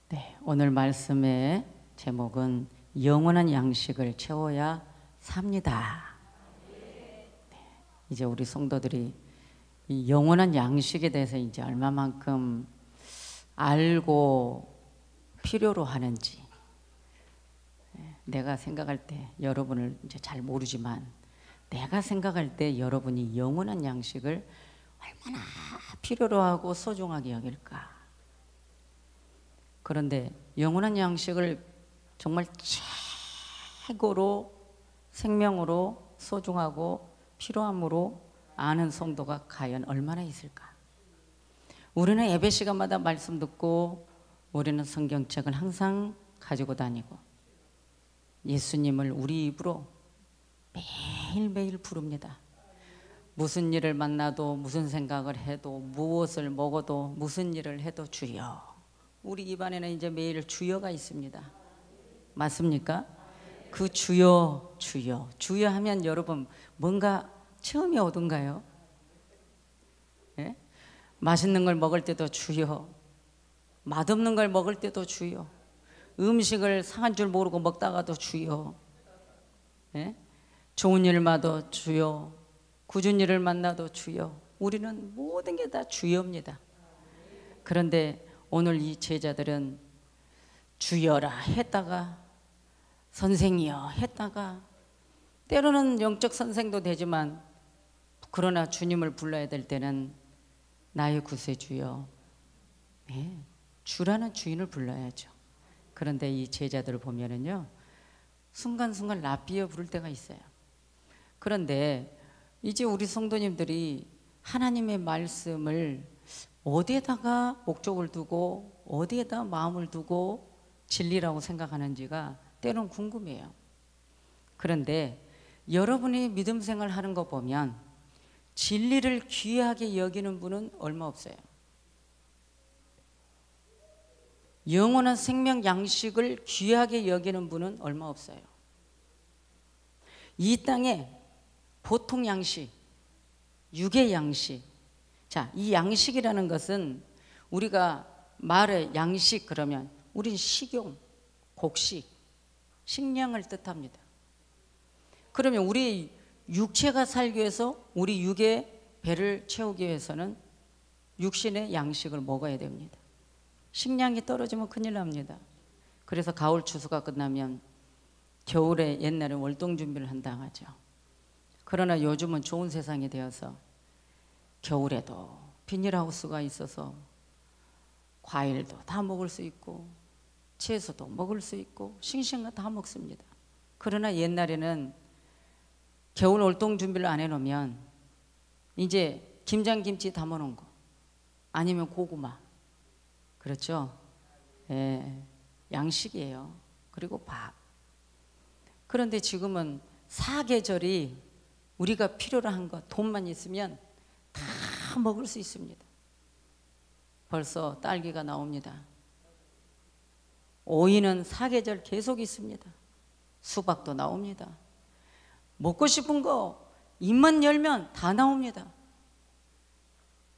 네, 오늘 말씀의 제목은 영원한 양식을 채워야 삽니다. 네, 이제 우리 성도들이 이 영원한 양식에 대해서 이제 얼마만큼 알고 필요로 하는지, 내가 생각할 때 여러분을 이제 잘 모르지만 내가 생각할 때 여러분이 영원한 양식을 얼마나 필요로 하고 소중하게 여길까. 그런데 영원한 양식을 정말 최고로 생명으로 소중하고 필요함으로 아는 성도가 과연 얼마나 있을까? 우리는 예배 시간마다 말씀 듣고 우리는 성경책을 항상 가지고 다니고 예수님을 우리 입으로 매일매일 부릅니다. 무슨 일을 만나도 무슨 생각을 해도 무엇을 먹어도 무슨 일을 해도 주여. 우리 입안에는 이제 매일 주여가 있습니다. 맞습니까? 그 주여 주여 주여 하면 여러분 뭔가 처음이 어딘가요? 예? 맛있는 걸 먹을 때도 주여, 맛없는 걸 먹을 때도 주여, 음식을 상한 줄 모르고 먹다가도 주여, 예? 좋은 일마도 주여, 굳은 일을 만나도 주여. 우리는 모든 게 다 주여입니다. 그런데 오늘 이 제자들은 주여라 했다가 선생이여 했다가 때로는 영적 선생도 되지만 그러나 주님을 불러야 될 때는 나의 구세주여, 네, 주라는 주인을 불러야죠. 그런데 이 제자들을 보면은요 순간순간 라비여 부를 때가 있어요. 그런데 이제 우리 성도님들이 하나님의 말씀을 어디에다가 목적을 두고 어디에다 마음을 두고 진리라고 생각하는지가 때로는 궁금해요. 그런데 여러분이 믿음 생활 하는 거 보면 진리를 귀하게 여기는 분은 얼마 없어요. 영원한 생명 양식을 귀하게 여기는 분은 얼마 없어요. 이 땅에 보통 양식, 육의 양식, 자, 이 양식이라는 것은 우리가 말에 양식 그러면 우린 식용, 곡식, 식량을 뜻합니다. 그러면 우리 육체가 살기 위해서 우리 육의 배를 채우기 위해서는 육신의 양식을 먹어야 됩니다. 식량이 떨어지면 큰일 납니다. 그래서 가을 추수가 끝나면 겨울에 옛날에 월동 준비를 한다고 하죠. 그러나 요즘은 좋은 세상이 되어서 겨울에도 비닐하우스가 있어서 과일도 다 먹을 수 있고 채소도 먹을 수 있고 싱싱한 거 다 먹습니다. 그러나 옛날에는 겨울 월동 준비를 안 해놓으면 이제 김장김치 담아놓은 거 아니면 고구마, 그렇죠? 예, 양식이에요. 그리고 밥. 그런데 지금은 사계절이 우리가 필요로 한 거 돈만 있으면 다 먹을 수 있습니다. 벌써 딸기가 나옵니다. 오이는 사계절 계속 있습니다. 수박도 나옵니다. 먹고 싶은 거 입만 열면 다 나옵니다.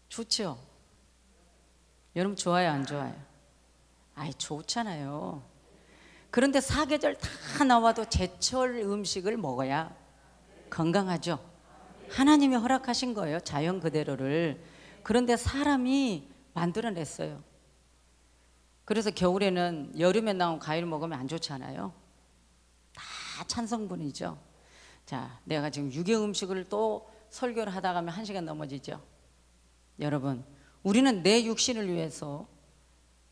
좋죠? 여러분 좋아요, 안 좋아요? 아이, 좋잖아요. 그런데 사계절 다 나와도 제철 음식을 먹어야 건강하죠. 하나님이 허락하신 거예요, 자연 그대로를. 그런데 사람이 만들어냈어요. 그래서 겨울에는 여름에 나온 과일 먹으면 안 좋잖아요. 다 찬성분이죠. 자, 내가 지금 육의 음식을 또 설교를 하다 가면 1시간 넘어지죠. 여러분, 우리는 내 육신을 위해서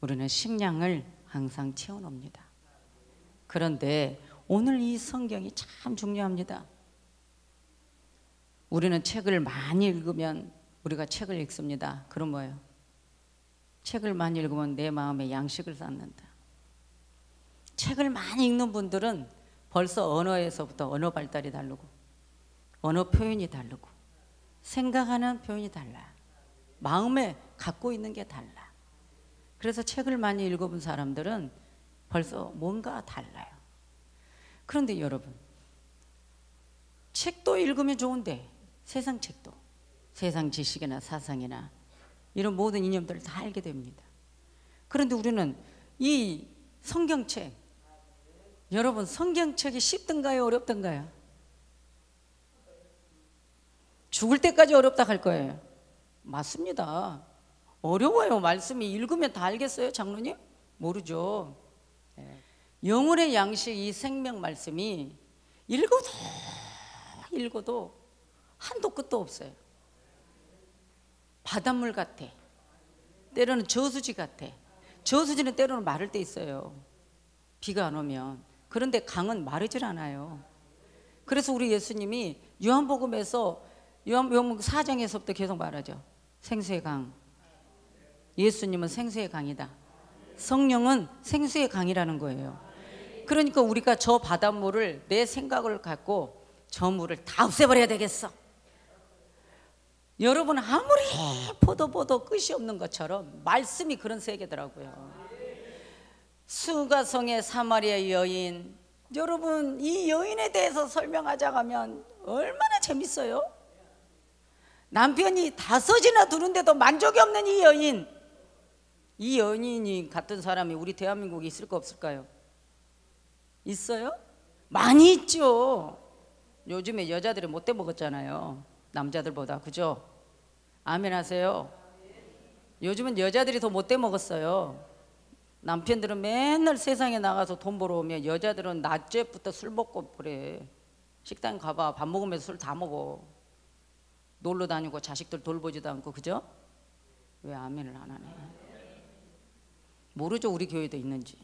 우리는 식량을 항상 채워놉니다. 그런데 오늘 이 성경이 참 중요합니다. 우리는 책을 많이 읽으면 우리가 책을 읽습니다. 그럼 뭐예요? 책을 많이 읽으면 내 마음에 양식을 쌓는다. 책을 많이 읽는 분들은 벌써 언어에서부터 언어 발달이 다르고 언어 표현이 다르고 생각하는 표현이 달라. 마음에 갖고 있는 게 달라. 그래서 책을 많이 읽어본 사람들은 벌써 뭔가 달라요. 그런데 여러분, 책도 읽으면 좋은데 세상 책도, 세상 지식이나 사상이나 이런 모든 이념들을 다 알게 됩니다. 그런데 우리는 이 성경책, 여러분 성경책이 쉽던가요? 어렵던가요? 죽을 때까지 어렵다 할 거예요. 맞습니다. 어려워요. 말씀이 읽으면 다 알겠어요, 장로님? 모르죠. 영혼의 양식, 이 생명 말씀이 읽어도 한도 끝도 없어요. 바닷물 같아. 때로는 저수지 같아. 저수지는 때로는 마를 때 있어요. 비가 안 오면. 그런데 강은 마르질 않아요. 그래서 우리 예수님이 요한복음에서 요한복음 4장에서부터 계속 말하죠. 생수의 강. 예수님은 생수의 강이다. 성령은 생수의 강이라는 거예요. 그러니까 우리가 저 바닷물을 내 생각을 갖고 저 물을 다 없애버려야 되겠어. 여러분 아무리 보도 끝이 없는 것처럼 말씀이 그런 세계더라고요. 수가성의 사마리아 여인, 여러분 이 여인에 대해서 설명하자고 하면 얼마나 재밌어요. 남편이 5이나 두는데도 만족이 없는 이 여인, 이 여인이 같은 사람이 우리 대한민국에 있을까 없을까요? 있어요? 많이 있죠. 요즘에 여자들이 못돼 먹었잖아요, 남자들보다. 그죠? 아멘 하세요. 요즘은 여자들이 더 못돼 먹었어요. 남편들은 맨날 세상에 나가서 돈 벌어오면 여자들은 낮에부터 술 먹고 그래. 식당 가봐, 밥 먹으면서 술 다 먹어. 놀러 다니고 자식들 돌보지도 않고. 그죠? 왜 아멘을 안 하네? 모르죠, 우리 교회도 있는지.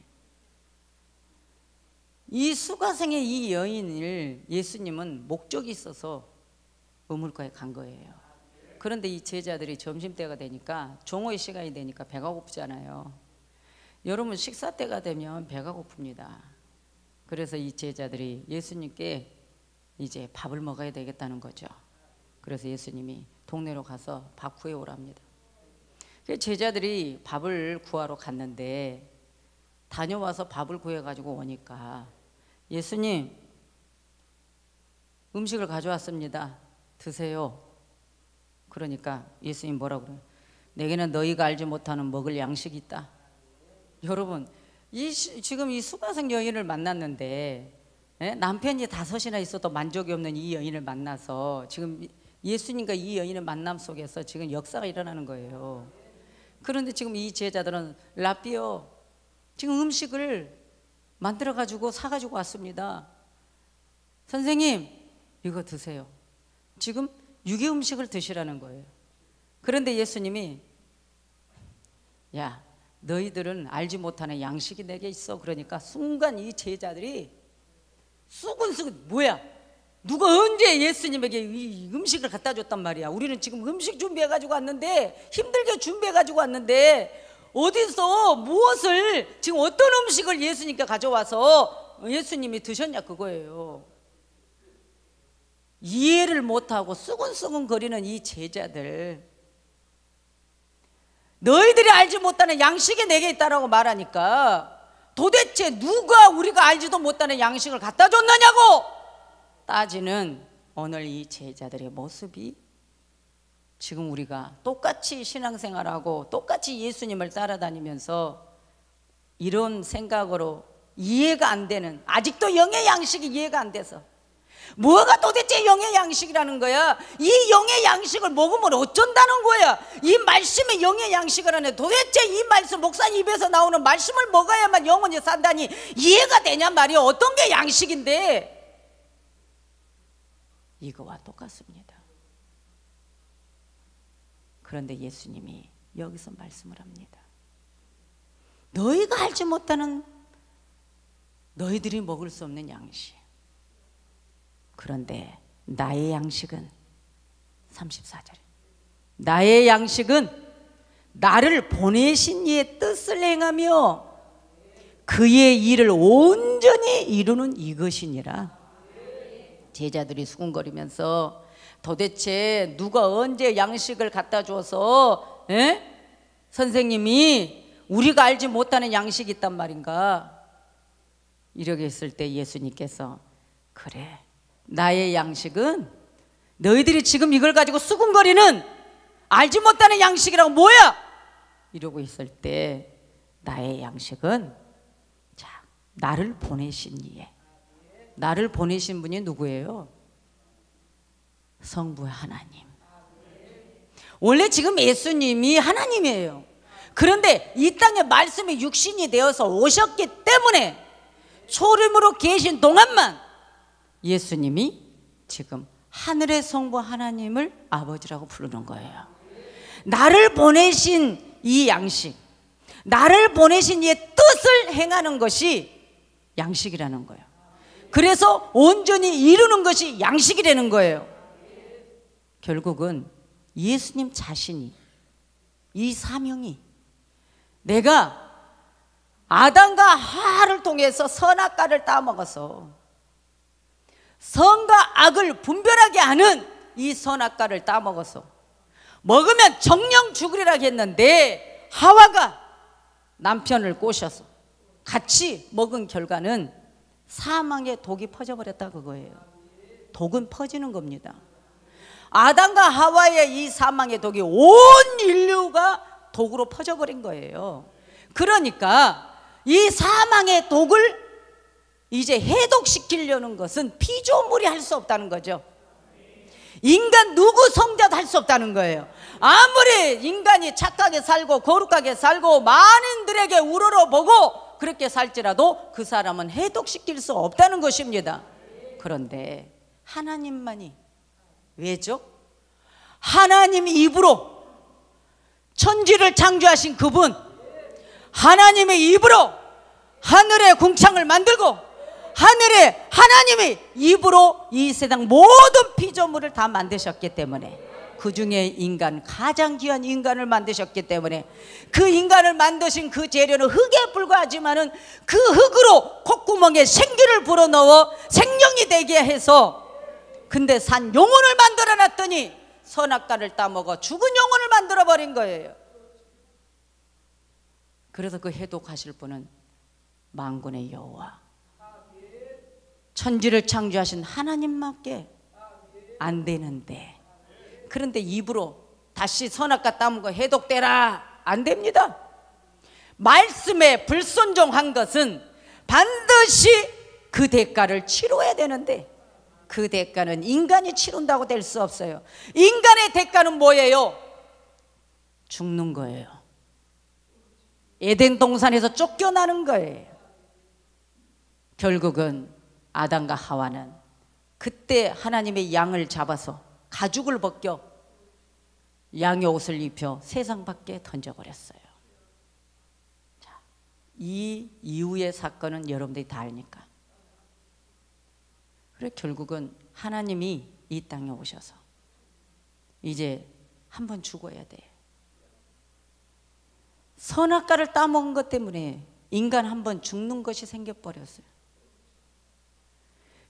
이 수가성의 이 여인을 예수님은 목적이 있어서 우물가에 간 거예요. 그런데 이 제자들이 점심때가 되니까, 종호의 시간이 되니까 배가 고프잖아요. 여러분 식사 때가 되면 배가 고픕니다. 그래서 이 제자들이 예수님께 이제 밥을 먹어야 되겠다는 거죠. 그래서 예수님이 동네로 가서 밥 구해오랍니다. 제자들이 밥을 구하러 갔는데 다녀와서 밥을 구해가지고 오니까, 예수님 음식을 가져왔습니다, 드세요. 그러니까 예수님 뭐라고 그래요? 내게는 너희가 알지 못하는 먹을 양식이 있다. 여러분 지금 이 수가성 여인을 만났는데, 남편이 5이나 있어도 만족이 없는 이 여인을 만나서 지금 예수님과 이 여인의 만남 속에서 지금 역사가 일어나는 거예요. 그런데 지금 이 제자들은 라비요, 지금 음식을 만들어 가지고 사 가지고 왔습니다. 선생님 이거 드세요. 지금 유괴 음식을 드시라는 거예요. 그런데 예수님이, 야 너희들은 알지 못하는 양식이 내게 있어. 그러니까 순간 이 제자들이 쑥은쑥은, 뭐야, 누가 언제 예수님에게 이 음식을 갖다 줬단 말이야. 우리는 지금 음식 준비해 가지고 왔는데, 힘들게 준비해 가지고 왔는데 어디서 무엇을, 지금 어떤 음식을 예수님께 가져와서 예수님이 드셨냐 그거예요. 이해를 못하고 쑥은쑥은 거리는 이 제자들, 너희들이 알지 못하는 양식이 내게 있다라고 말하니까 도대체 누가 우리가 알지도 못하는 양식을 갖다 줬느냐고 따지는 오늘 이 제자들의 모습이, 지금 우리가 똑같이 신앙생활하고 똑같이 예수님을 따라다니면서 이런 생각으로 이해가 안 되는, 아직도 영의 양식이 이해가 안 돼서, 뭐가 도대체 영의 양식이라는 거야? 이 영의 양식을 먹으면 어쩐다는 거야? 이 말씀의 영의 양식을 하네. 도대체 이 말씀, 목사님 입에서 나오는 말씀을 먹어야만 영원히 산다니 이해가 되냐 말이야. 어떤 게 양식인데? 이거와 똑같습니다. 그런데 예수님이 여기서 말씀을 합니다. 너희가 알지 못하는, 너희들이 먹을 수 없는 양식. 그런데 나의 양식은, 34절에 나의 양식은 나를 보내신 이의 뜻을 행하며 그의 일을 온전히 이루는 이것이니라. 제자들이 수군거리면서 도대체 누가 언제 양식을 갖다 줘서 선생님이 우리가 알지 못하는 양식이 있단 말인가? 이렇게 했을 때 예수님께서, 그래, 나의 양식은 너희들이 지금 이걸 가지고 수군거리는 알지 못하는 양식이라고, 뭐야? 이러고 있을 때 나의 양식은 자, 나를 보내신 이에. 나를 보내신 분이 누구예요? 성부의 하나님. 원래 지금 예수님이 하나님이에요. 그런데 이 땅에 말씀이 육신이 되어서 오셨기 때문에 초림으로 계신 동안만 예수님이 지금 하늘의 성부 하나님을 아버지라고 부르는 거예요. 나를 보내신 이 양식, 나를 보내신 이의 뜻을 행하는 것이 양식이라는 거예요. 그래서 온전히 이루는 것이 양식이라는 거예요. 결국은 예수님 자신이, 이 사명이, 내가 아담과 하와를 통해서 선악과를 따먹어서 선과 악을 분별하게 하는 이 선악과를 따먹어서 먹으면 정령 죽으리라 했는데 하와가 남편을 꼬셔서 같이 먹은 결과는 사망의 독이 퍼져버렸다 그거예요. 독은 퍼지는 겁니다. 아담과 하와의 이 사망의 독이 온 인류가 독으로 퍼져버린 거예요. 그러니까 이 사망의 독을 이제 해독시키려는 것은 피조물이 할 수 없다는 거죠. 인간 누구 성자도 할 수 없다는 거예요. 아무리 인간이 착하게 살고 거룩하게 살고 만인들에게 우러러보고 그렇게 살지라도 그 사람은 해독시킬 수 없다는 것입니다. 그런데 하나님만이, 왜죠? 하나님 입으로, 천지를 창조하신 그분, 하나님의 입으로 하늘의 궁창을 만들고 하늘의 하나님의 입으로 이 세상 모든 피조물을 다 만드셨기 때문에, 그 중에 인간, 가장 귀한 인간을 만드셨기 때문에, 그 인간을 만드신 그 재료는 흙에 불과하지만은 그 흙으로 콧구멍에 생기를 불어넣어 생명이 되게 해서, 근데 산 영혼을 만들어 놨더니 선악과를 따먹어 죽은 영혼을 만들어 버린 거예요. 그래서 그 해독하실 분은 만군의 여호와, 천지를 창조하신 하나님밖에 안 되는데, 그런데 입으로 다시 선악과 따먹어 해독되라, 안 됩니다. 말씀에 불순종한 것은 반드시 그 대가를 치러야 되는데, 그 대가는 인간이 치른다고 될 수 없어요. 인간의 대가는 뭐예요? 죽는 거예요. 에덴 동산에서 쫓겨나는 거예요. 결국은 아담과 하와는 그때 하나님의 양을 잡아서 가죽을 벗겨 양의 옷을 입혀 세상 밖에 던져버렸어요. 자, 이 이후의 사건은 여러분들이 다 아니까. 그래 결국은 하나님이 이 땅에 오셔서 이제 한번 죽어야 돼. 선악과를 따먹은 것 때문에 인간 한번 죽는 것이 생겨버렸어요.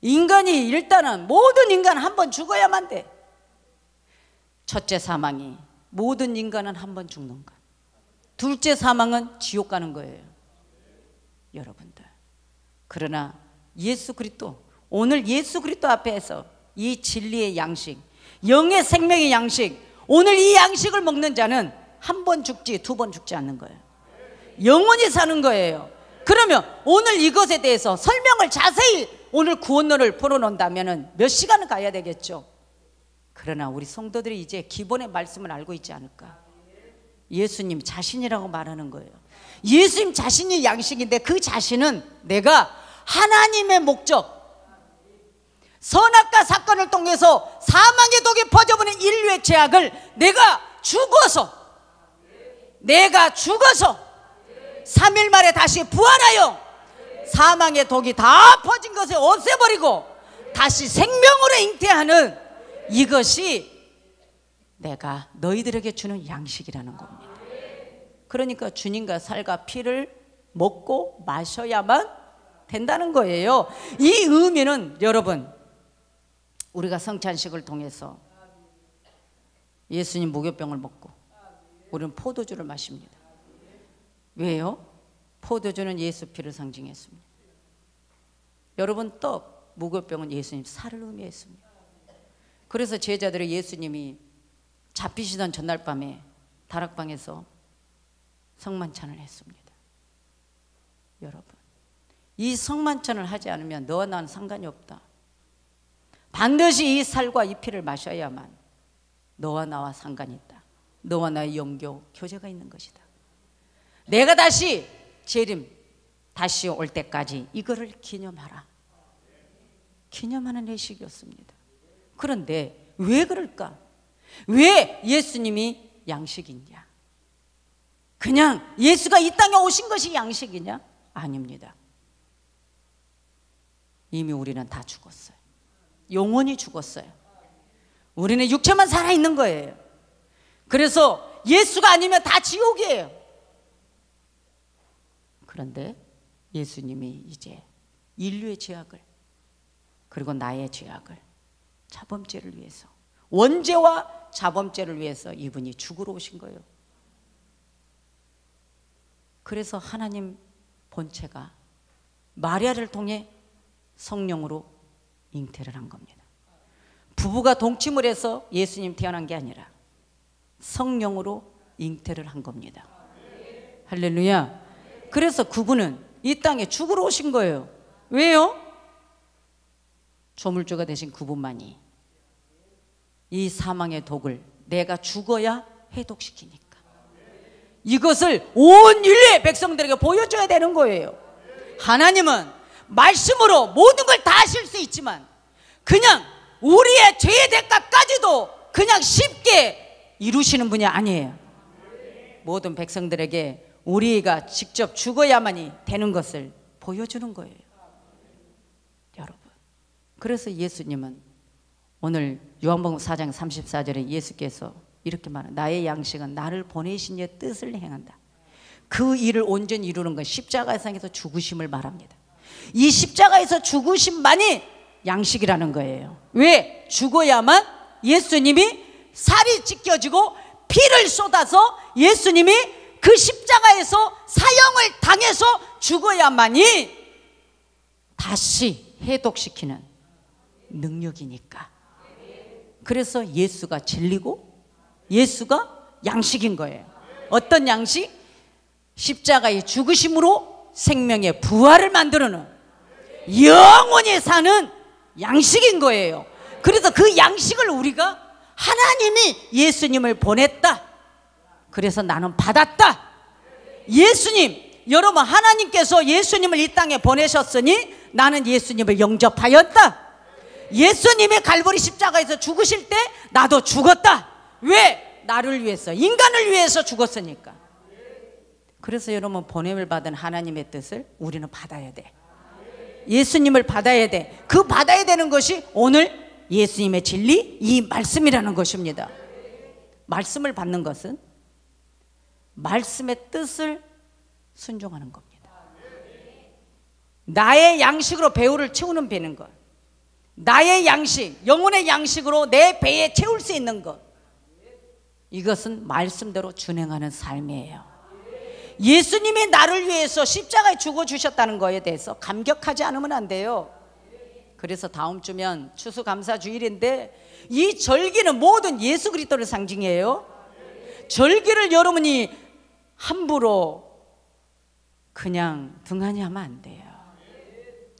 인간이 일단은, 모든 인간 한번 죽어야만 돼. 첫째 사망이 모든 인간은 한번 죽는 것. 둘째 사망은 지옥 가는 거예요, 여러분들. 그러나 예수 그리스도, 오늘 예수 그리스도 앞에서 이 진리의 양식, 영의 생명의 양식, 오늘 이 양식을 먹는 자는 한 번 죽지 두 번 죽지 않는 거예요. 영원히 사는 거예요. 그러면 오늘 이것에 대해서 설명을 자세히 오늘 구원론을 풀어놓는다면 몇 시간을 가야 되겠죠. 그러나 우리 성도들이 이제 기본의 말씀을 알고 있지 않을까. 예수님 자신이라고 말하는 거예요. 예수님 자신이 양식인데 그 자신은 내가 하나님의 목적, 선악과 사건을 통해서 사망의 독이 퍼져버린 인류의 죄악을 내가 죽어서 3일 만에 다시 부활하여 사망의 독이 다 퍼진 것을 없애버리고 다시 생명으로 잉태하는, 이것이 내가 너희들에게 주는 양식이라는 겁니다. 그러니까 주님과 살과 피를 먹고 마셔야만 된다는 거예요. 이 의미는 여러분, 우리가 성찬식을 통해서 예수님 무교병을 먹고 우리는 포도주를 마십니다. 왜요? 포도주는 예수 피를 상징했습니다. 여러분, 떡, 무교병은 예수님 살을 의미했습니다. 그래서 제자들이 예수님이 잡히시던 전날 밤에 다락방에서 성만찬을 했습니다. 여러분, 이 성만찬을 하지 않으면 너와 나는 상관이 없다. 반드시 이 살과 이 피를 마셔야만 너와 나와 상관이 있다. 너와 나의 영교 교제가 있는 것이다. 내가 다시 재림 다시 올 때까지 이거를 기념하라. 기념하는 예식이었습니다. 그런데 왜 그럴까? 왜 예수님이 양식이냐? 그냥 예수가 이 땅에 오신 것이 양식이냐? 아닙니다. 이미 우리는 다 죽었어요. 영원히 죽었어요. 우리는 육체만 살아있는 거예요. 그래서 예수가 아니면 다 지옥이에요. 그런데 예수님이 이제 인류의 죄악을, 그리고 나의 죄악을, 자범죄를 위해서, 원죄와 자범죄를 위해서 이분이 죽으러 오신 거예요. 그래서 하나님 본체가 마리아를 통해 성령으로 잉태를 한 겁니다. 부부가 동침을 해서 예수님 태어난 게 아니라 성령으로 잉태를 한 겁니다. 할렐루야. 그래서 그분은 이 땅에 죽으러 오신 거예요. 왜요? 조물주가 되신 그분만이 이 사망의 독을 내가 죽어야 해독시키니까 이것을 온 인류의 백성들에게 보여줘야 되는 거예요. 하나님은 말씀으로 모든 걸 다 하실 수 있지만 그냥 우리의 죄의 대가까지도 그냥 쉽게 이루시는 분이 아니에요. 모든 백성들에게 우리가 직접 죽어야만이 되는 것을 보여주는 거예요. 여러분, 그래서 예수님은 오늘 요한복음 4장 34절에 예수께서 이렇게 말해요. 나의 양식은 나를 보내신 이의 뜻을 행한다. 그 일을 온전히 이루는 건 십자가상에서 죽으심을 말합니다. 이 십자가에서 죽으심만이 양식이라는 거예요. 왜? 죽어야만 예수님이 살이 찢겨지고 피를 쏟아서 예수님이 그 십자가에서 사형을 당해서 죽어야만이 다시 해독시키는 능력이니까. 그래서 예수가 진리고 예수가 양식인 거예요. 어떤 양식? 십자가의 죽으심으로 생명의 부활을 만드는 영원히 사는 양식인 거예요. 그래서 그 양식을 우리가 하나님이 예수님을 보냈다. 그래서 나는 받았다. 예수님, 여러분, 하나님께서 예수님을 이 땅에 보내셨으니 나는 예수님을 영접하였다. 예수님이 갈보리 십자가에서 죽으실 때 나도 죽었다. 왜? 나를 위해서, 인간을 위해서 죽었으니까. 그래서 여러분, 보냄을 받은 하나님의 뜻을 우리는 받아야 돼. 예수님을 받아야 돼. 그 받아야 되는 것이 오늘 예수님의 진리, 이 말씀이라는 것입니다. 말씀을 받는 것은 말씀의 뜻을 순종하는 겁니다. 나의 양식으로 배우를 채우는 배는 것, 나의 양식, 영혼의 양식으로 내 배에 채울 수 있는 것, 이것은 말씀대로 준행하는 삶이에요. 예수님이 나를 위해서 십자가에 죽어주셨다는 것에 대해서 감격하지 않으면 안 돼요. 그래서 다음 주면 추수감사주일인데 이 절기는 모든 예수 그리스도를 상징해요. 절기를 여러분이 함부로 그냥 등한히 하면 안 돼요.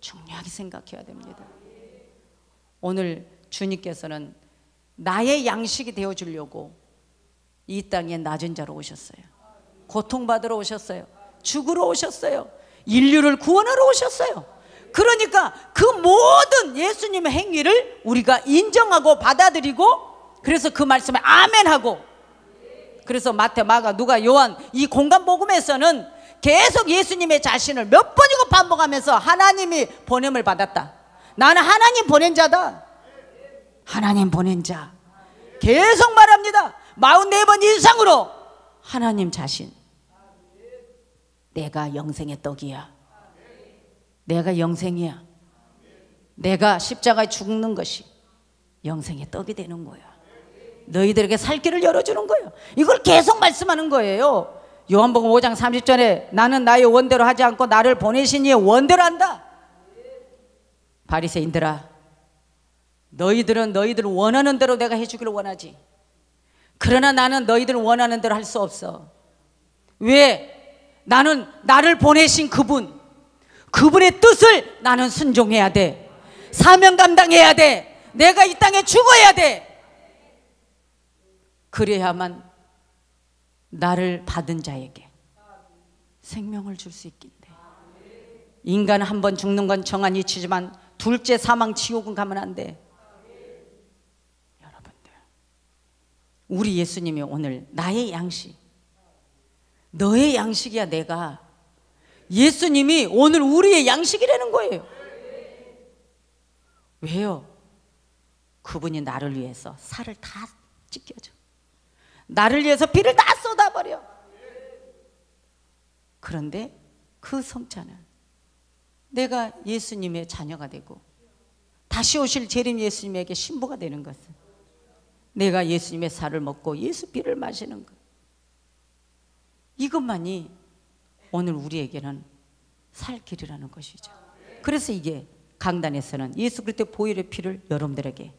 중요하게 생각해야 됩니다. 오늘 주님께서는 나의 양식이 되어주려고 이 땅에 낮은 자로 오셨어요. 고통받으러 오셨어요. 죽으러 오셨어요. 인류를 구원하러 오셨어요. 그러니까 그 모든 예수님의 행위를 우리가 인정하고 받아들이고, 그래서 그 말씀에 아멘하고, 그래서 마태, 마가, 누가, 요한 이 공간 복음에서는 계속 예수님의 자신을 몇 번이고 반복하면서 하나님이 보냄을 받았다. 나는 하나님 보낸 자다. 하나님 보낸 자. 계속 말합니다. 44번 이상으로 하나님 자신. 내가 영생의 떡이야. 내가 영생이야. 내가 십자가에 죽는 것이 영생의 떡이 되는 거야. 너희들에게 살 길을 열어주는 거예요. 이걸 계속 말씀하는 거예요. 요한복음 5장 30절에 나는 나의 원대로 하지 않고 나를 보내신 이의 원대로 한다. 바리새인들아, 너희들은 너희들 원하는 대로 내가 해주기를 원하지. 그러나 나는 너희들 원하는 대로 할 수 없어. 왜? 나는 나를 보내신 그분, 그분의 뜻을 나는 순종해야 돼. 사명 감당해야 돼. 내가 이 땅에 죽어야 돼. 그래야만 나를 받은 자에게 생명을 줄 수 있긴데. 인간은 한 번 죽는 건 정한 이치지만 둘째 사망 지옥은 가면 안 돼. 여러분들, 우리 예수님이 오늘 나의 양식, 너의 양식이야. 내가 예수님이 오늘 우리의 양식이라는 거예요. 왜요? 그분이 나를 위해서 살을 다 찢겨줘. 나를 위해서 피를 다 쏟아버려. 그런데 그 성찬은 내가 예수님의 자녀가 되고 다시 오실 재림 예수님에게 신부가 되는 것은 내가 예수님의 살을 먹고 예수 피를 마시는 것, 이것만이 오늘 우리에게는 살 길이라는 것이죠. 그래서 이게 강단에서는 예수 그리스도의 보혈의 피를 여러분들에게,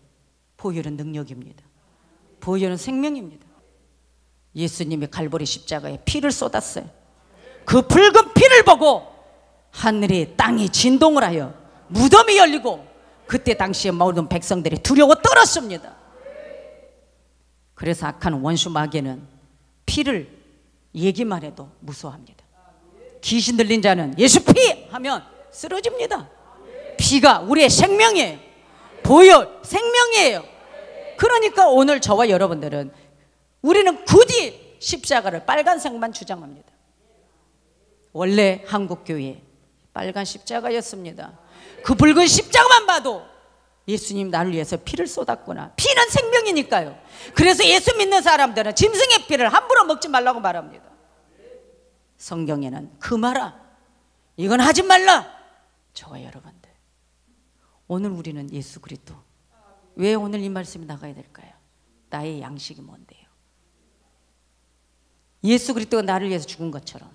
보혈은 능력입니다. 보혈은 생명입니다. 예수님이 갈보리 십자가에 피를 쏟았어요. 그 붉은 피를 보고 하늘의 땅이 진동을 하여 무덤이 열리고 그때 당시에 모든 백성들이 두려워 떨었습니다. 그래서 악한 원수 마귀는 피를 얘기만 해도 무서워합니다. 귀신 들린 자는 예수 피 하면 쓰러집니다. 피가 우리의 생명이에요. 보혈 생명이에요. 그러니까 오늘 저와 여러분들은, 우리는 굳이 십자가를 빨간색만 주장합니다. 원래 한국교회 빨간 십자가였습니다. 그 붉은 십자가만 봐도 예수님 나를 위해서 피를 쏟았구나. 피는 생명이니까요. 그래서 예수 믿는 사람들은 짐승의 피를 함부로 먹지 말라고 말합니다. 성경에는 금하라, 이건 하지 말라. 저와 여러분들, 오늘 우리는 예수 그리스도, 왜 오늘 이 말씀이 나가야 될까요? 나의 양식이 뭔데요? 예수 그리스도가 나를 위해서 죽은 것처럼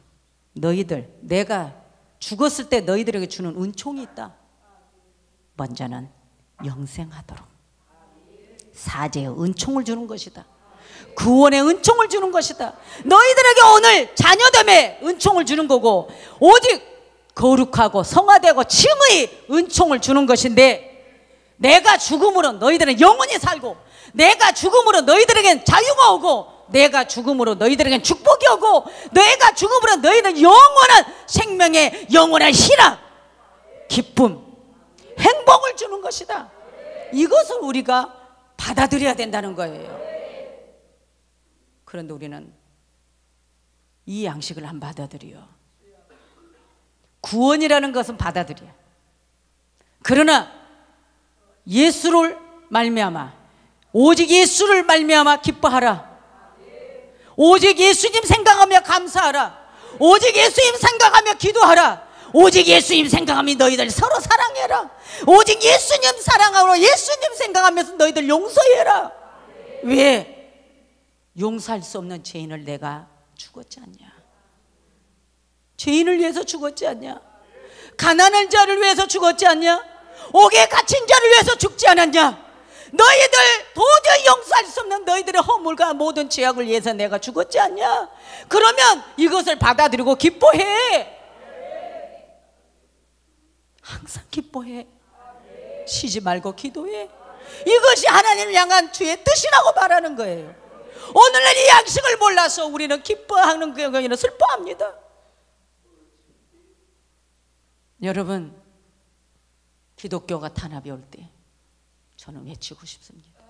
너희들, 내가 죽었을 때 너희들에게 주는 은총이 있다. 먼저는 영생하도록 사죄의 은총을 주는 것이다. 구원의 은총을 주는 것이다. 너희들에게 오늘 자녀됨의 은총을 주는 거고, 오직 거룩하고 성화되고 칭의 은총을 주는 것인데, 내가 죽음으로 너희들은 영원히 살고, 내가 죽음으로 너희들에겐 자유가 오고, 내가 죽음으로 너희들에겐 축복이 오고, 내가 죽음으로 너희들은 영원한 생명의 영원한 희락, 기쁨, 행복을 주는 것이다. 이것을 우리가 받아들여야 된다는 거예요. 그런데 우리는 이 양식을 안 받아들여. 구원이라는 것은 받아들여. 그러나 예수를 말미암아, 오직 예수를 말미암아 기뻐하라. 오직 예수님 생각하며 감사하라. 오직 예수님 생각하며 기도하라. 오직 예수님 생각하며 너희들 서로 사랑해라. 오직 예수님 사랑하고 예수님 생각하면서 너희들 용서해라. 왜? 용서할 수 없는 죄인을 내가 죽었지 않냐? 죄인을 위해서 죽었지 않냐? 가난한 자를 위해서 죽었지 않냐? 옥에 갇힌 자를 위해서 죽지 않았냐? 너희들 도저히 용서할 수 없는 너희들의 허물과 모든 죄악을 위해서 내가 죽었지 않냐? 그러면 이것을 받아들이고 기뻐해. 항상 기뻐해. 쉬지 말고 기도해. 이것이 하나님을 향한 주의 뜻이라고 말하는 거예요. 오늘날 이 양식을 몰라서 우리는 기뻐하는 경우에는 슬퍼합니다. 여러분, 기독교가 탄압이 올 때 저는 외치고 싶습니다.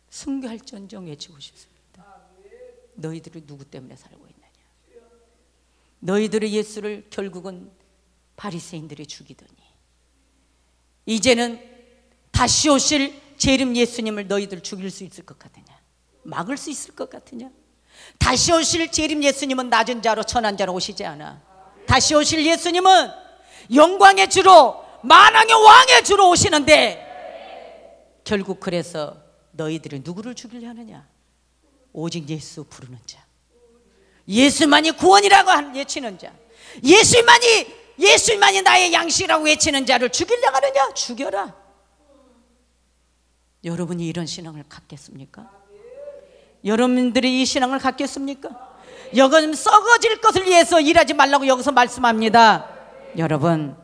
순교할전정 외치고 싶습니다. 너희들이 누구 때문에 살고 있느냐? 너희들의 예수를 결국은 바리새인들이 죽이더니 이제는 다시 오실 재림 예수님을 너희들 죽일 수 있을 것 같으냐? 막을 수 있을 것 같으냐? 다시 오실 재림 예수님은 낮은 자로 천한 자로 오시지 않아. 다시 오실 예수님은 영광의 주로, 만왕의 왕의 주로 오시는데, 결국 그래서 너희들이 누구를 죽이려 하느냐? 오직 예수 부르는 자, 예수만이 구원이라고 외치는 자, 예수만이 나의 양식이라고 외치는 자를 죽이려 하느냐? 죽여라. 여러분이 이런 신앙을 갖겠습니까? 여러분들이 이 신앙을 갖겠습니까? 여건 썩어질 것을 위해서 일하지 말라고 여기서 말씀합니다. 여러분,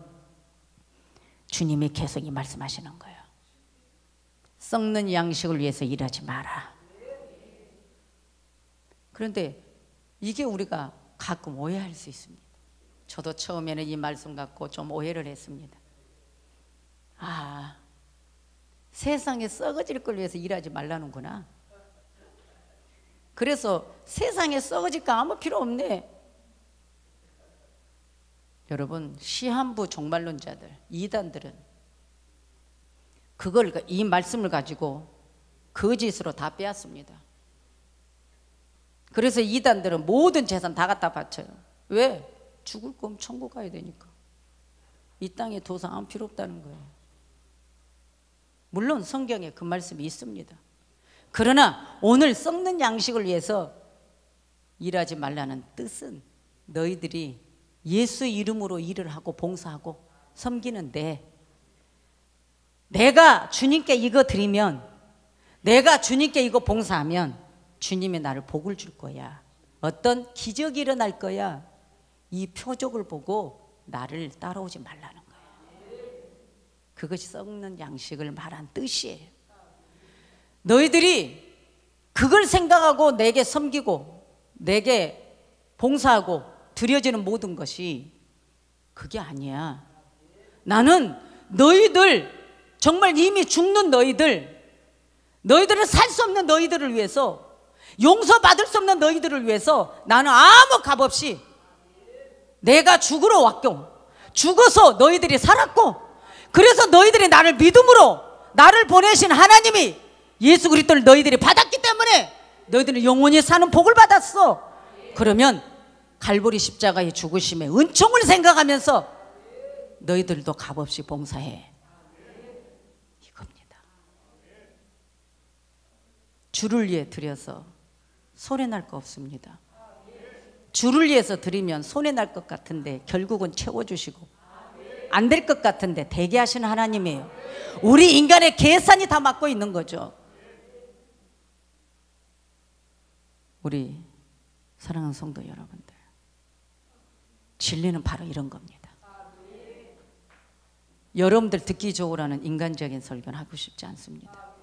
주님이 계속 이 말씀하시는 거예요. 썩는 양식을 위해서 일하지 마라. 그런데 이게 우리가 가끔 오해할 수 있습니다. 저도 처음에는 이 말씀 갖고 좀 오해를 했습니다. 아, 세상에 썩어질 걸 위해서 일하지 말라는구나. 그래서 세상에 썩어질까 아무 필요 없네. 여러분, 시한부 종말론자들, 이단들은 이 말씀을 가지고 거짓으로 다 빼앗습니다. 그래서 이단들은 모든 재산 다 갖다 바쳐요. 왜? 죽을 거면 천국 가야 되니까. 이 땅에 도상 아무 필요 없다는 거예요. 물론 성경에 그 말씀이 있습니다. 그러나 오늘 썩는 양식을 위해서 일하지 말라는 뜻은 너희들이 예수 이름으로 일을 하고 봉사하고 섬기는데, 내가 주님께 이거 드리면, 내가 주님께 이거 봉사하면 주님이 나를 복을 줄 거야. 어떤 기적이 일어날 거야. 이 표적을 보고 나를 따라오지 말라는 거예요. 그것이 썩는 양식을 말한 뜻이에요. 너희들이 그걸 생각하고 내게 섬기고 내게 봉사하고 드려지는 모든 것이 그게 아니야. 나는 너희들, 정말 이미 죽는 너희들은 살 수 없는 너희들을 위해서, 용서받을 수 없는 너희들을 위해서 나는 아무 값 없이 내가 죽으러 왔고, 죽어서 너희들이 살았고, 그래서 너희들이 나를 믿음으로 나를 보내신 하나님이 예수 그리스도를 너희들이 받았기 때문에 너희들은 영원히 사는 복을 받았어. 그러면 갈보리 십자가의 죽으심의 은총을 생각하면서 너희들도 값없이 봉사해. 이겁니다. 주를 위해 드려서 손해날 거 없습니다. 주를 위해서 드리면 손해날 것 같은데 결국은 채워주시고, 안 될 것 같은데 되게 하시는 하나님이에요. 우리 인간의 계산이 다 맞고 있는 거죠. 우리 사랑하는 성도 여러분들, 진리는 바로 이런 겁니다. 여러분들 듣기 좋으라는 인간적인 설교는 하고 싶지 않습니다.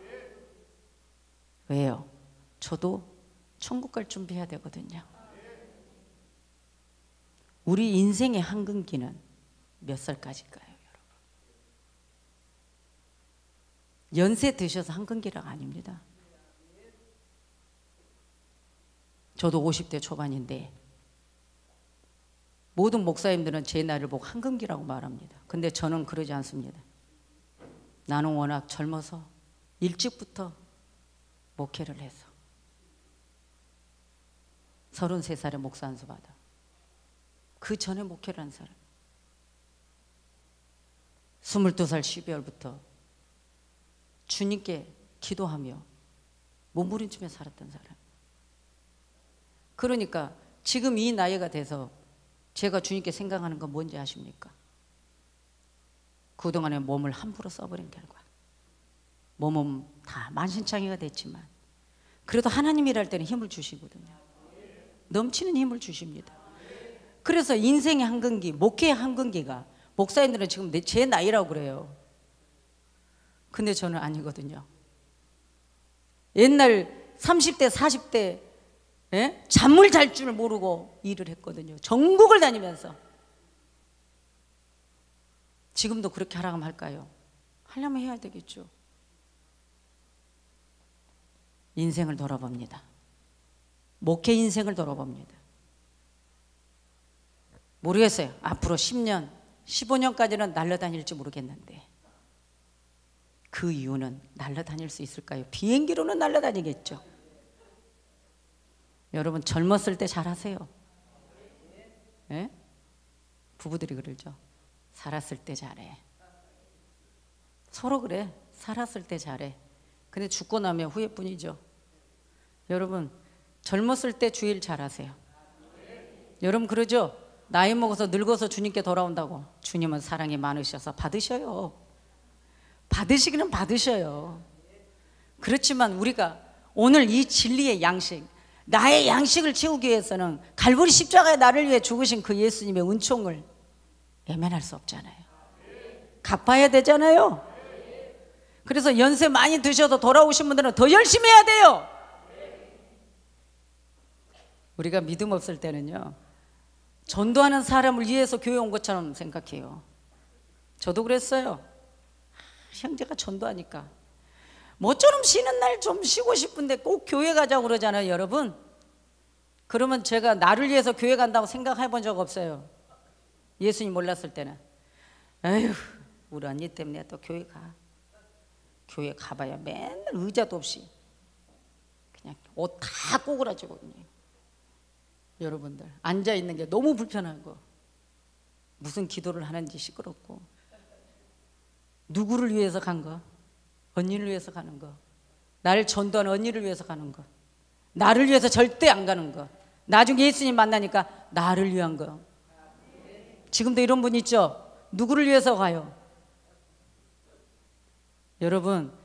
왜요? 저도 천국 갈 준비해야 되거든요. 우리 인생의 한근기는 몇 살까지일까요, 여러분? 연세 드셔서 한근기라가 아닙니다. 저도 50대 초반인데 모든 목사님들은 제 나이를 보고 한근기라고 말합니다. 근데 저는 그러지 않습니다. 나는 워낙 젊어서 일찍부터 목회를 해서 33살에 목사 안수 받아. 그 전에 목회를 한 사람. 22살 12월부터 주님께 기도하며 몸부림치며 살았던 사람. 그러니까 지금 이 나이가 돼서 제가 주님께 생각하는 건 뭔지 아십니까? 그동안에 몸을 함부로 써버린 결과 몸은 다 만신창이가 됐지만 그래도 하나님이 일할 때는 힘을 주시거든요. 넘치는 힘을 주십니다. 그래서 인생의 한근기, 목회의 한근기가, 목사님들은 지금 제 나이라고 그래요. 근데 저는 아니거든요. 옛날 30대 40대 잠을 잘 줄 모르고 일을 했거든요. 전국을 다니면서. 지금도 그렇게 하라고 할까요? 하려면 해야 되겠죠. 인생을 돌아봅니다. 목회 인생을 돌아봅니다. 모르겠어요. 앞으로 10년, 15년까지는 날아다닐지 모르겠는데 그 이유는 날아다닐 수 있을까요? 비행기로는 날아다니겠죠. 여러분 젊었을 때 잘하세요. 예? 부부들이 그러죠. 살았을 때 잘해. 서로 그래. 살았을 때 잘해. 근데 죽고 나면 후회뿐이죠. 여러분 젊었을 때 주일 잘하세요. 여러분 그러죠. 나이 먹어서 늙어서 주님께 돌아온다고. 주님은 사랑이 많으셔서 받으셔요. 받으시기는 받으셔요. 그렇지만 우리가 오늘 이 진리의 양식, 나의 양식을 채우기 위해서는 갈보리 십자가에 나를 위해 죽으신 그 예수님의 은총을 외면할 수 없잖아요. 갚아야 되잖아요. 그래서 연세 많이 드셔도 돌아오신 분들은 더 열심히 해야 돼요. 우리가 믿음 없을 때는요, 전도하는 사람을 위해서 교회 온 것처럼 생각해요. 저도 그랬어요. 형제가 전도하니까 모처럼 쉬는 날 좀 쉬고 싶은데 꼭 교회 가자고 그러잖아요, 여러분. 그러면 제가 나를 위해서 교회 간다고 생각해 본 적 없어요. 예수님 몰랐을 때는. 에휴, 우리 언니 때문에 또 교회 가. 교회 가봐야 맨날 의자도 없이 그냥 옷 다 꼬그라지고 그냥. 여러분들 앉아있는 게 너무 불편하고 무슨 기도를 하는지 시끄럽고, 누구를 위해서 간 거? 언니를 위해서 가는 거, 나를 전도하는 언니를 위해서 가는 거, 나를 위해서 절대 안 가는 거, 나중에 예수님 만나니까 나를 위한 거. 지금도 이런 분 있죠? 누구를 위해서 가요? 여러분,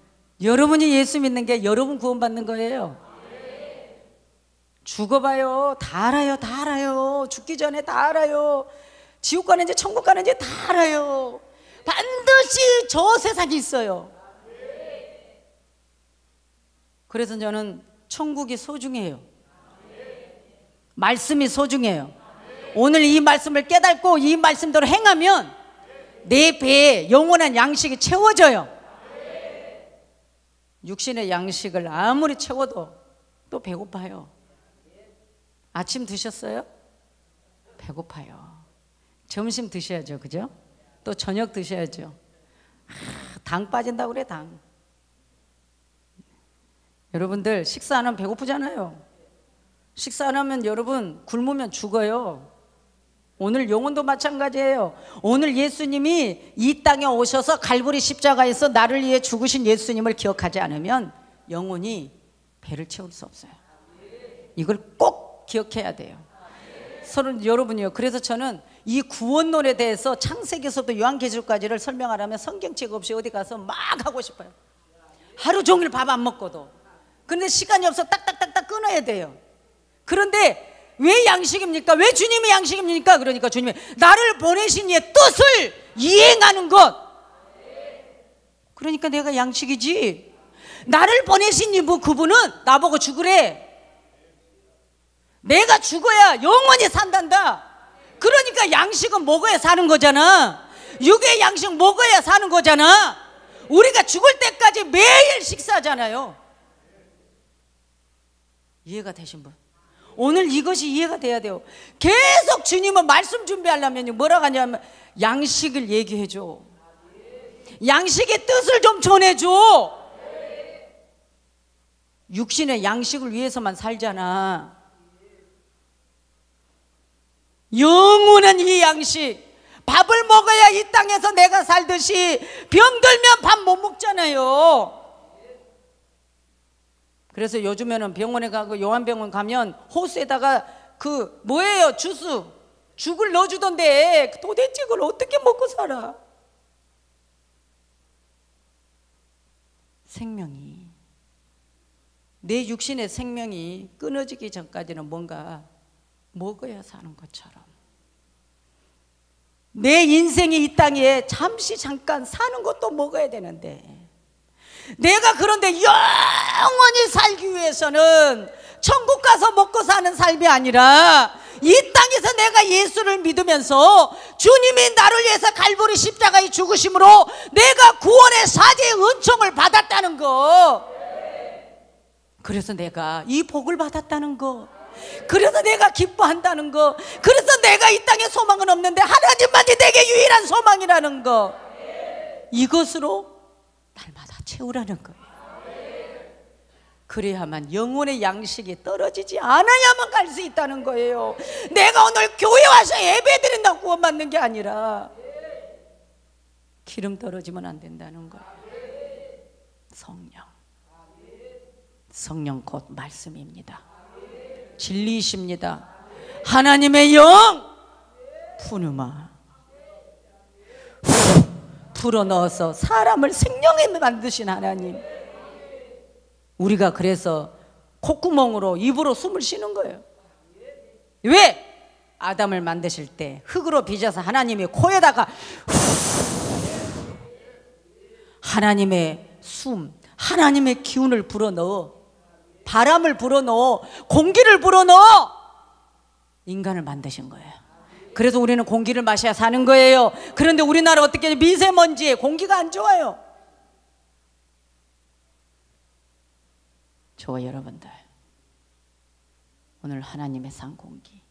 여러분이 예수 믿는 게 여러분 구원받는 거예요. 죽어봐요. 다 알아요. 다 알아요. 죽기 전에 다 알아요. 지옥 가는지 천국 가는지 다 알아요. 반드시 저 세상이 있어요. 그래서 저는 천국이 소중해요. 말씀이 소중해요. 오늘 이 말씀을 깨닫고 이 말씀대로 행하면 내 배에 영원한 양식이 채워져요. 육신의 양식을 아무리 채워도 또 배고파요. 아침 드셨어요? 배고파요. 점심 드셔야죠, 그죠? 또 저녁 드셔야죠. 당 빠진다고 그래, 당. 여러분들 식사 안 하면 배고프잖아요. 식사 안 하면 여러분 굶으면 죽어요. 오늘 영혼도 마찬가지예요. 오늘 예수님이 이 땅에 오셔서 갈보리 십자가에서 나를 위해 죽으신 예수님을 기억하지 않으면 영혼이 배를 채울 수 없어요. 이걸 꼭 기억해야 돼요. 서로 여러분이요. 그래서 저는 이 구원론에 대해서 창세기에서부터 요한계시록까지를 설명하려면 성경책 없이 어디 가서 막 하고 싶어요. 하루 종일 밥 안 먹고도. 근데 시간이 없어 딱딱딱딱 끊어야 돼요. 그런데 왜 양식입니까? 왜 주님이 양식입니까? 그러니까 주님이 나를 보내신 이의 뜻을 이행하는 것. 그러니까 내가 양식이지. 나를 보내신 이 그분은 나보고 죽으래. 내가 죽어야 영원히 산단다. 그러니까 양식은 먹어야 사는 거잖아. 육의 양식 먹어야 사는 거잖아. 우리가 죽을 때까지 매일 식사하잖아요. 이해가 되신 분? 오늘 이것이 이해가 돼야 돼요. 계속 주님은 말씀 준비하려면 뭐라고 하냐면 양식을 얘기해줘. 양식의 뜻을 좀 전해줘. 육신의 양식을 위해서만 살잖아. 영원한 이 양식, 밥을 먹어야 이 땅에서 내가 살듯이 병들면 밥 못 먹잖아요. 그래서 요즘에는 병원에 가고 요한병원 가면 호스에다가 그 뭐예요? 주스, 죽을 넣어주던데 도대체 그걸 어떻게 먹고 살아? 생명이, 내 육신의 생명이 끊어지기 전까지는 뭔가 먹어야 사는 것처럼 내 인생이 이 땅에 잠시 잠깐 사는 것도 먹어야 되는데, 내가 그런데 영원히 살기 위해서는 천국 가서 먹고 사는 삶이 아니라 이 땅에서 내가 예수를 믿으면서 주님이 나를 위해서 갈보리 십자가의 죽으심으로 내가 구원의 사제의 은총을 받았다는 거, 그래서 내가 이 복을 받았다는 거, 그래서 내가 기뻐한다는 거, 그래서 내가 이 땅에 소망은 없는데 하나님만이 내게 유일한 소망이라는 거, 이것으로 날마다 채우라는 거예요. 그래야만 영혼의 양식이 떨어지지 않아야만 갈 수 있다는 거예요. 내가 오늘 교회 와서 예배 드린다고 구원받는 게 아니라 기름 떨어지면 안 된다는 거예요. 성령 곧 말씀입니다. 진리이십니다. 하나님의 영 푸누마 불어넣어서 사람을 생명에 만드신 하나님, 우리가 그래서 콧구멍으로 입으로 숨을 쉬는 거예요. 왜? 아담을 만드실 때 흙으로 빚어서 하나님이 코에다가 하나님의 숨, 하나님의 기운을 불어넣어, 바람을 불어넣어, 공기를 불어넣어 인간을 만드신 거예요. 그래서 우리는 공기를 마셔야 사는 거예요. 그런데 우리나라 어떻게 미세먼지에 공기가 안 좋아요. 저와 여러분들, 오늘 하나님의 산 공기,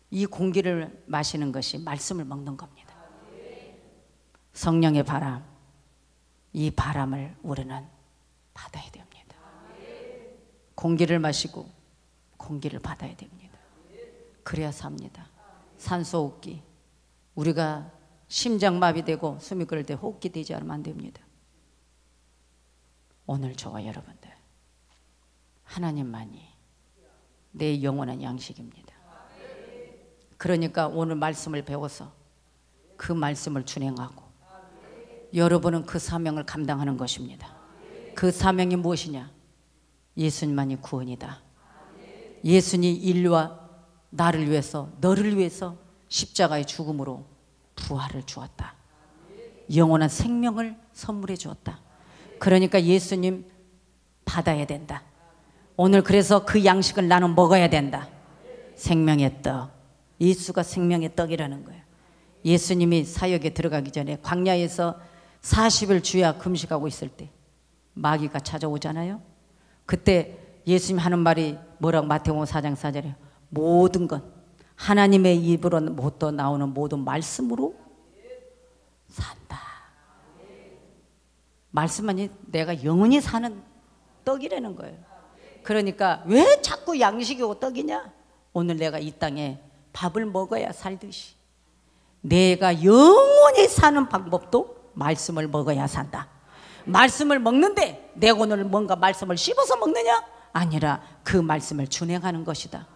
이 공기를 마시는 것이 말씀을 먹는 겁니다. 성령의 바람, 이 바람을 우리는 받아야 됩니다. 공기를 마시고 공기를 받아야 됩니다. 그래야 삽니다. 산소호흡기, 우리가 심장마비되고 숨이 끓을 때 호흡기 되지 않으면 안 됩니다. 오늘 저와 여러분들, 하나님만이 내 영원한 양식입니다. 그러니까 오늘 말씀을 배워서 그 말씀을 준행하고 여러분은 그 사명을 감당하는 것입니다. 그 사명이 무엇이냐? 예수님만이 구원이다. 예수님이 인류와 나를 위해서, 너를 위해서 십자가의 죽음으로 부활을 주었다. 영원한 생명을 선물해 주었다. 그러니까 예수님 받아야 된다. 오늘 그래서 그 양식을 나는 먹어야 된다. 생명의 떡, 예수가 생명의 떡이라는 거예요. 예수님이 사역에 들어가기 전에 광야에서 40일 주야 금식하고 있을 때 마귀가 찾아오잖아요. 그때 예수님 하는 말이 뭐라고? 마태복음 4장 4절에 모든 것, 하나님의 입으로 못 나오는 모든 말씀으로 산다. 말씀만이 내가 영원히 사는 떡이라는 거예요. 그러니까 왜 자꾸 양식이고 떡이냐? 오늘 내가 이 땅에 밥을 먹어야 살듯이 내가 영원히 사는 방법도 말씀을 먹어야 산다. 말씀을 먹는데 내가 오늘 뭔가 말씀을 씹어서 먹느냐? 아니라 그 말씀을 준행하는 것이다.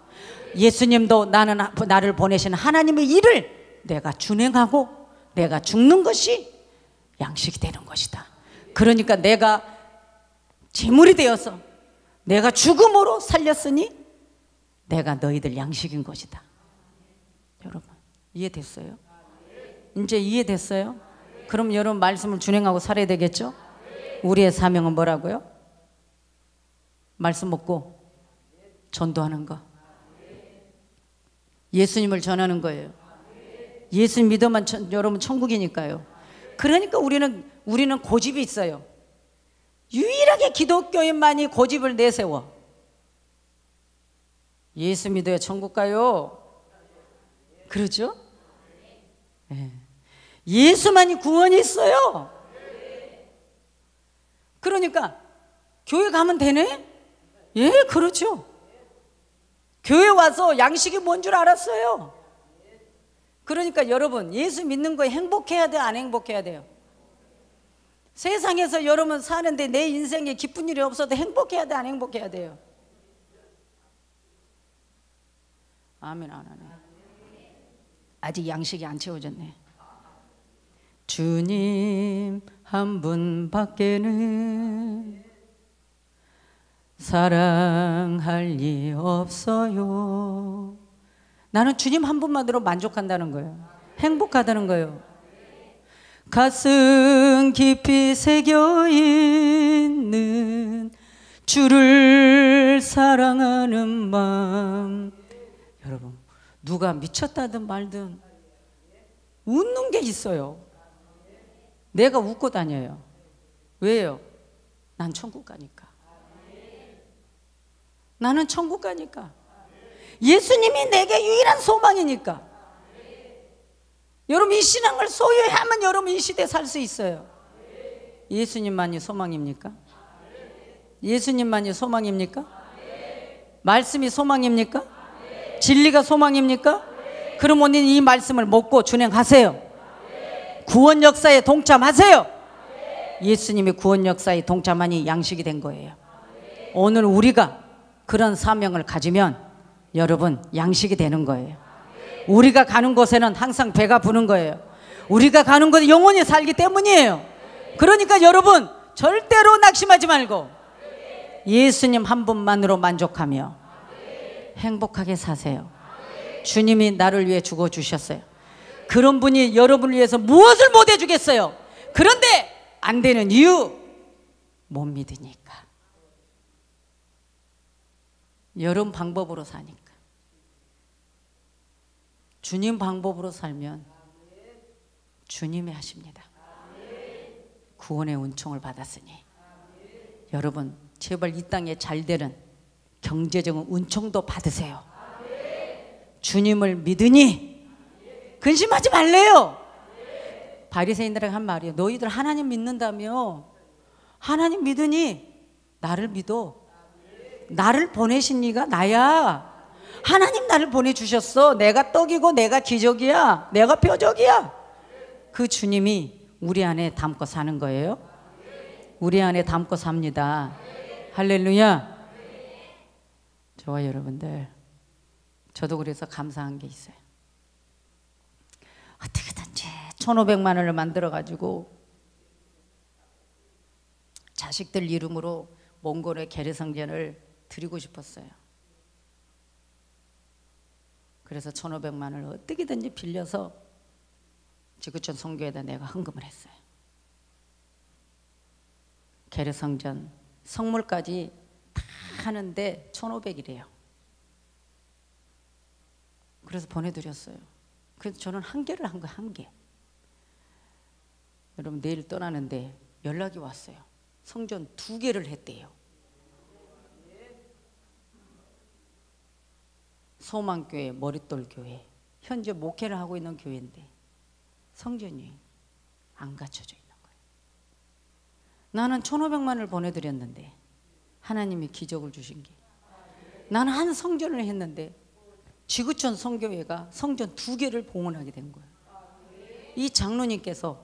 예수님도 나를 보내신 하나님의 일을 내가 준행하고 내가 죽는 것이 양식이 되는 것이다. 그러니까 내가 제물이 되어서 내가 죽음으로 살렸으니 내가 너희들 양식인 것이다. 여러분 이해됐어요? 이제 이해됐어요? 그럼 여러분 말씀을 준행하고 살아야 되겠죠? 우리의 사명은 뭐라고요? 말씀 먹고 전도하는 거, 예수님을 전하는 거예요. 예수 믿어만 여러분 천국이니까요. 그러니까 우리는 고집이 있어요. 유일하게 기독교인만이 고집을 내세워. 예수 믿어야 천국 가요. 그러죠? 네. 예수만이 구원이 있어요. 그러니까 교회 가면 되네? 예, 그렇죠. 교회 와서 양식이 뭔 줄 알았어요. 그러니까 여러분 예수 믿는 거에 행복해야 돼요? 안 행복해야 돼요? 세상에서 여러분 사는데 내 인생에 기쁜 일이 없어도 행복해야 돼? 안 행복해야 돼요? 아멘. 안 하네. 아직 양식이 안 채워졌네. 주님 한 분밖에는 사랑할 리 없어요. 나는 주님 한 분만으로 만족한다는 거예요. 행복하다는 거예요. 가슴 깊이 새겨 있는 주를 사랑하는 마음. 여러분 누가 미쳤다든 말든 웃는 게 있어요. 내가 웃고 다녀요. 왜요? 난 천국 가니까. 나는 천국 가니까. 예수님이 내게 유일한 소망이니까. 여러분 이 신앙을 소유하면 여러분 이 시대에 살 수 있어요. 예수님만이 소망입니까? 예수님만이 소망입니까? 말씀이 소망입니까? 진리가 소망입니까? 그럼 오늘 이 말씀을 먹고 준행하세요. 구원 역사에 동참하세요. 예수님이 구원 역사에 동참하니 양식이 된 거예요. 오늘 우리가 그런 사명을 가지면 여러분 양식이 되는 거예요. 우리가 가는 곳에는 항상 배가 부는 거예요. 우리가 가는 곳에 영원히 살기 때문이에요. 그러니까 여러분 절대로 낙심하지 말고 예수님 한 분만으로 만족하며 행복하게 사세요. 주님이 나를 위해 죽어주셨어요. 그런 분이 여러분을 위해서 무엇을 못 해주겠어요? 그런데 안 되는 이유, 못 믿으니까. 여러분 방법으로 사니까. 주님 방법으로 살면 주님이 하십니다. 구원의 은총을 받았으니 여러분 제발 이 땅에 잘 되는 경제적인 은총도 받으세요. 주님을 믿으니 근심하지 말래요. 바리새인들에게 한 말이에요. 너희들 하나님 믿는다며? 하나님 믿으니 나를 믿어. 나를 보내신 이가 나야. 하나님 나를 보내주셨어. 내가 떡이고 내가 기적이야. 내가 표적이야. 그 주님이 우리 안에 담고 사는 거예요. 우리 안에 담고 삽니다. 할렐루야. 저와 여러분들, 저도 그래서 감사한 게 있어요. 어떻게든지 1,500만 원을 만들어 가지고 자식들 이름으로 몽골의 계례성전을 드리고 싶었어요. 그래서 1,500만 원을 어떻게든지 빌려서 지구촌 선교에다 내가 헌금을 했어요. 계례성전 성물까지 다 하는데 1,500이래요. 그래서 보내드렸어요. 그래서 저는 한 개를 한 거예요. 한 개. 여러분 내일 떠나는데 연락이 왔어요. 성전 2개를 했대요. 소망교회, 머릿돌교회, 현재 목회를 하고 있는 교회인데 성전이 안 갖춰져 있는 거예요. 나는 1,500만 원을 보내드렸는데 하나님이 기적을 주신 게, 나는 한 성전을 했는데 지구촌 선교회가 성전 2개를 봉헌하게 된 거예요. 이 장로님께서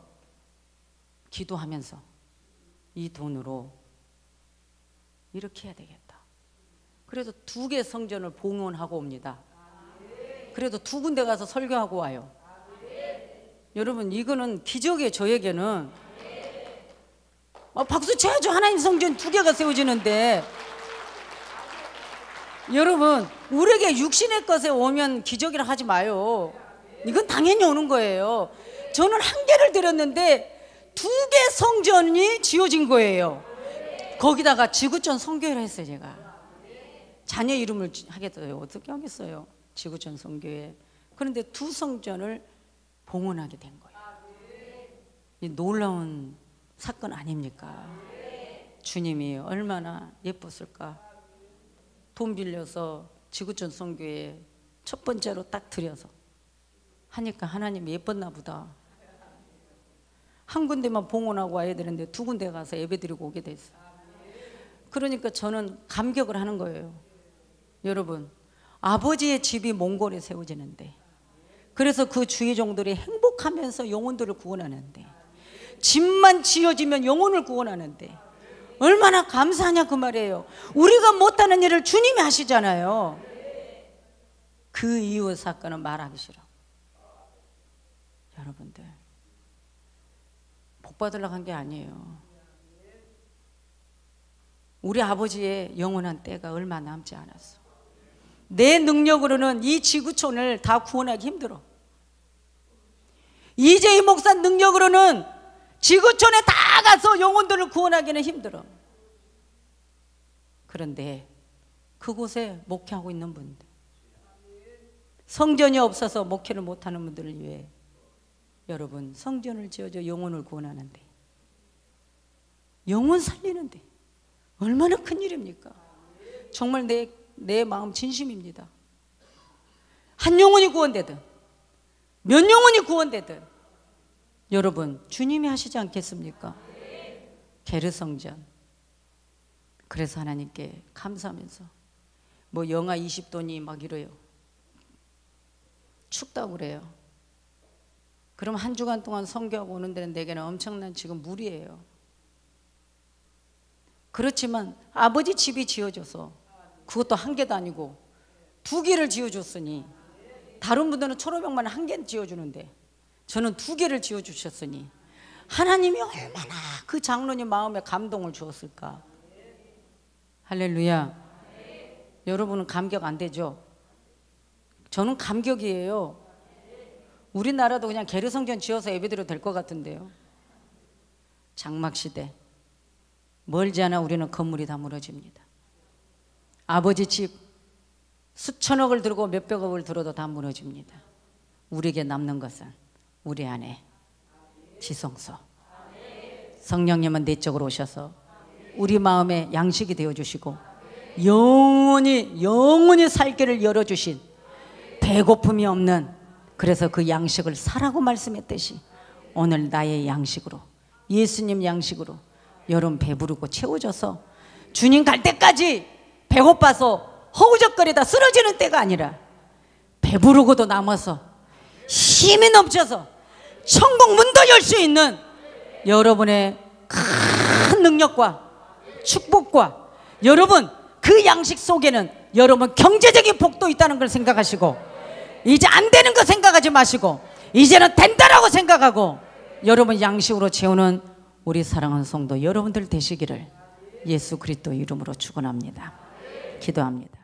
기도하면서 이 돈으로 이렇게 해야 되겠다. 그래서 2개 성전을 봉헌하고 옵니다. 그래도 2군데 가서 설교하고 와요. 여러분 이거는 기적이에요. 저에게는 박수 쳐야죠. 하나님 성전 2개가 세워지는데. 여러분 우리에게 육신의 것에 오면 기적이라 하지 마요. 이건 당연히 오는 거예요. 저는 1개를 드렸는데 2개 성전이 지어진 거예요. 거기다가 지구촌 선교회를 했어요. 제가 자녀 이름을 하겠어요. 어떻게 하겠어요. 지구촌 선교회. 그런데 2 성전을 봉헌하게 된 거예요. 이 놀라운 사건 아닙니까? 주님이 얼마나 예뻤을까. 돈 빌려서 지구촌 선교회에 첫 번째로 딱 드려서 하니까 하나님이 예뻤나 보다. 한 군데만 봉헌하고 와야 되는데 2군데 가서 예배드리고 오게 됐어요. 그러니까 저는 감격을 하는 거예요. 여러분 아버지의 집이 몽골에 세워지는데, 그래서 그 주의 종들이 행복하면서 영혼들을 구원하는데, 집만 지어지면 영혼을 구원하는데 얼마나 감사하냐 그 말이에요. 우리가 못하는 일을 주님이 하시잖아요. 그 이후 사건은 말하기 싫어. 여러분들 복 받으려고 한 게 아니에요. 우리 아버지의 영원한 때가 얼마 남지 않았어. 내 능력으로는 이 지구촌을 다 구원하기 힘들어. 이재희 목사 능력으로는 지구촌에 다 가서 영혼들을 구원하기는 힘들어. 그런데 그곳에 목회하고 있는 분들, 성전이 없어서 목회를 못하는 분들을 위해 여러분 성전을 지어줘 영혼을 구원하는데, 영혼 살리는데 얼마나 큰 일입니까? 정말 내 마음 진심입니다. 한 영혼이 구원되든 몇 영혼이 구원되든 여러분 주님이 하시지 않겠습니까? 게르성전. 그래서 하나님께 감사하면서 뭐 영하 20도니 막 이래요. 춥다고 그래요. 그럼 한 주간 동안 선교하고 오는 데는 내게는 엄청난 지금 무리예요. 그렇지만 아버지 집이 지어져서 그것도 1개도 아니고 2개를 지어줬으니, 다른 분들은 1,500만 원 1개 지어주는데 저는 2개를 지어주셨으니 하나님이 얼마나 그 장로님 마음에 감동을 주었을까. 할렐루야. 여러분은 감격 안 되죠? 저는 감격이에요. 우리나라도 그냥 계류성전 지어서 예배드려도 될 것 같은데요. 장막시대 멀지 않아 우리는 건물이 다 무너집니다. 아버지 집 수천억을 들고 몇백억을 들어도 다 무너집니다. 우리에게 남는 것은 우리 안에 지성소, 성령님은 내적으로 오셔서 우리 마음에 양식이 되어주시고 영원히 살 길을 열어주신 배고픔이 없는, 그래서 그 양식을 사라고 말씀했듯이 오늘 나의 양식으로, 예수님 양식으로 여러분 배부르고 채워져서 주님 갈 때까지 배고파서 허우적거리다 쓰러지는 때가 아니라 배부르고도 남아서 힘이 넘쳐서 천국 문도 열 수 있는 여러분의 큰 능력과 축복과 여러분 그 양식 속에는 여러분 경제적인 복도 있다는 걸 생각하시고, 이제 안 되는 거 생각하지 마시고 이제는 된다라고 생각하고 여러분 양식으로 채우는 우리 사랑하는 성도 여러분들 되시기를 예수 그리스도 이름으로 축원합니다. 기도합니다.